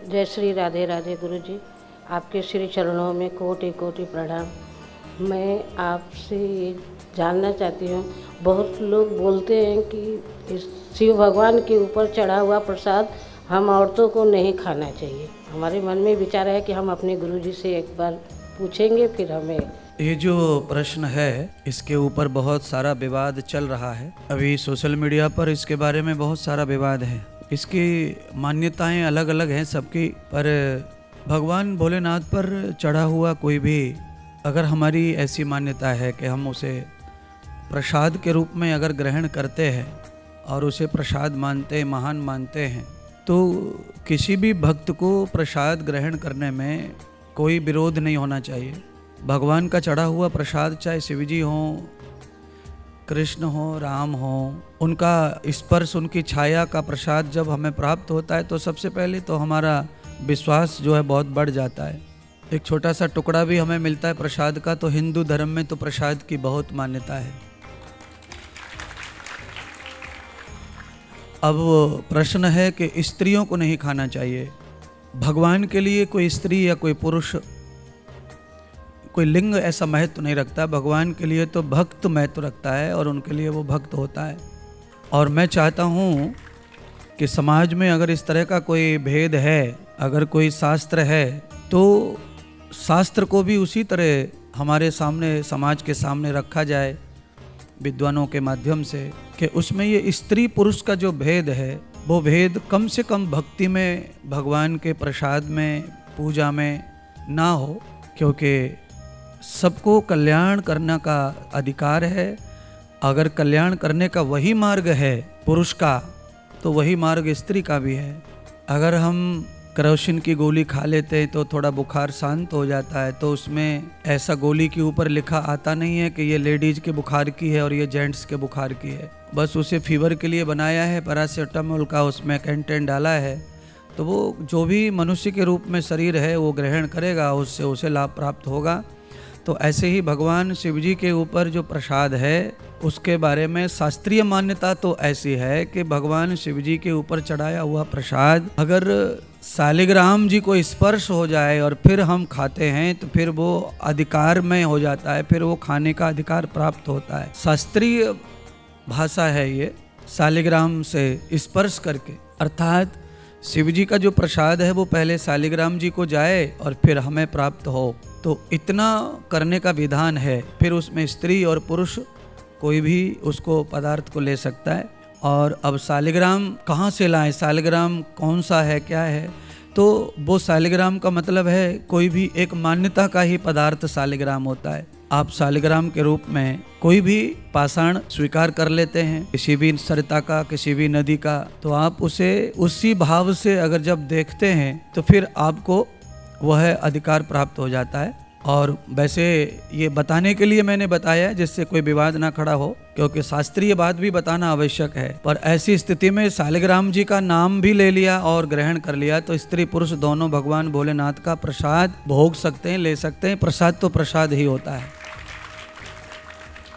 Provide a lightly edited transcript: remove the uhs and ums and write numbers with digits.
जय श्री राधे राधे गुरु जी, आपके श्री चरणों में कोटि कोटि प्रणाम। मैं आपसे ये जानना चाहती हूँ, बहुत लोग बोलते हैं कि इस शिव भगवान के ऊपर चढ़ा हुआ प्रसाद हम औरतों को नहीं खाना चाहिए। हमारे मन में विचार है कि हम अपने गुरु जी से एक बार पूछेंगे, फिर हमें ये जो प्रश्न है इसके ऊपर बहुत सारा विवाद चल रहा है। अभी सोशल मीडिया पर इसके बारे में बहुत सारा विवाद है। इसकी मान्यताएं अलग अलग हैं सबकी, पर भगवान भोलेनाथ पर चढ़ा हुआ कोई भी, अगर हमारी ऐसी मान्यता है कि हम उसे प्रसाद के रूप में अगर ग्रहण करते हैं और उसे प्रसाद मानते, महान मानते हैं, तो किसी भी भक्त को प्रसाद ग्रहण करने में कोई विरोध नहीं होना चाहिए। भगवान का चढ़ा हुआ प्रसाद, चाहे शिव जी हों, कृष्ण हो, राम हो, उनका स्पर्श, उनकी छाया का प्रसाद जब हमें प्राप्त होता है तो सबसे पहले तो हमारा विश्वास जो है बहुत बढ़ जाता है। एक छोटा सा टुकड़ा भी हमें मिलता है प्रसाद का, तो हिंदू धर्म में तो प्रसाद की बहुत मान्यता है। अब प्रश्न है कि स्त्रियों को नहीं खाना चाहिए। भगवान के लिए कोई स्त्री या कोई पुरुष, कोई लिंग ऐसा महत्व नहीं रखता। भगवान के लिए तो भक्त महत्व रखता है और उनके लिए वो भक्त होता है। और मैं चाहता हूँ कि समाज में अगर इस तरह का कोई भेद है, अगर कोई शास्त्र है, तो शास्त्र को भी उसी तरह हमारे सामने, समाज के सामने रखा जाए विद्वानों के माध्यम से, कि उसमें ये स्त्री पुरुष का जो भेद है वो भेद कम से कम भक्ति में, भगवान के प्रसाद में, पूजा में ना हो, क्योंकि सबको कल्याण करने का अधिकार है। अगर कल्याण करने का वही मार्ग है पुरुष का, तो वही मार्ग स्त्री का भी है। अगर हम केरोसिन की गोली खा लेते हैं तो थोड़ा बुखार शांत हो जाता है, तो उसमें ऐसा गोली के ऊपर लिखा आता नहीं है कि ये लेडीज के बुखार की है और ये जेंट्स के बुखार की है। बस उसे फीवर के लिए बनाया है, पैरासीटामोल का उसमें कंटेंट डाला है, तो वो जो भी मनुष्य के रूप में शरीर है वो ग्रहण करेगा, उससे उसे लाभ प्राप्त होगा। तो ऐसे ही भगवान शिव जी के ऊपर जो प्रसाद है उसके बारे में शास्त्रीय मान्यता तो ऐसी है कि भगवान शिव जी के ऊपर चढ़ाया हुआ प्रसाद अगर शालिग्राम जी को स्पर्श हो जाए और फिर हम खाते हैं तो फिर वो अधिकार में हो जाता है, फिर वो खाने का अधिकार प्राप्त होता है। शास्त्रीय भाषा है ये, शालिग्राम से स्पर्श करके, अर्थात शिव जी का जो प्रसाद है वो पहले शालिग्राम जी को जाए और फिर हमें प्राप्त हो। तो इतना करने का विधान है। फिर उसमें स्त्री और पुरुष कोई भी उसको पदार्थ को ले सकता है। और अब शालिग्राम कहाँ से लाएं, शालिग्राम कौन सा है, क्या है, तो वो शालिग्राम का मतलब है कोई भी एक मान्यता का ही पदार्थ शालिग्राम होता है। आप शालिग्राम के रूप में कोई भी पाषाण स्वीकार कर लेते हैं, किसी भी सरिता का, किसी भी नदी का, तो आप उसे उसी भाव से अगर जब देखते हैं तो फिर आपको वह अधिकार प्राप्त हो जाता है। और वैसे ये बताने के लिए मैंने बताया जिससे कोई विवाद ना खड़ा हो, क्योंकि शास्त्रीय बात भी बताना आवश्यक है। पर ऐसी स्थिति में शालिग्राम जी का नाम भी ले लिया और ग्रहण कर लिया तो स्त्री पुरुष दोनों भगवान भोलेनाथ का प्रसाद भोग सकते हैं, ले सकते हैं। प्रसाद तो प्रसाद ही होता है।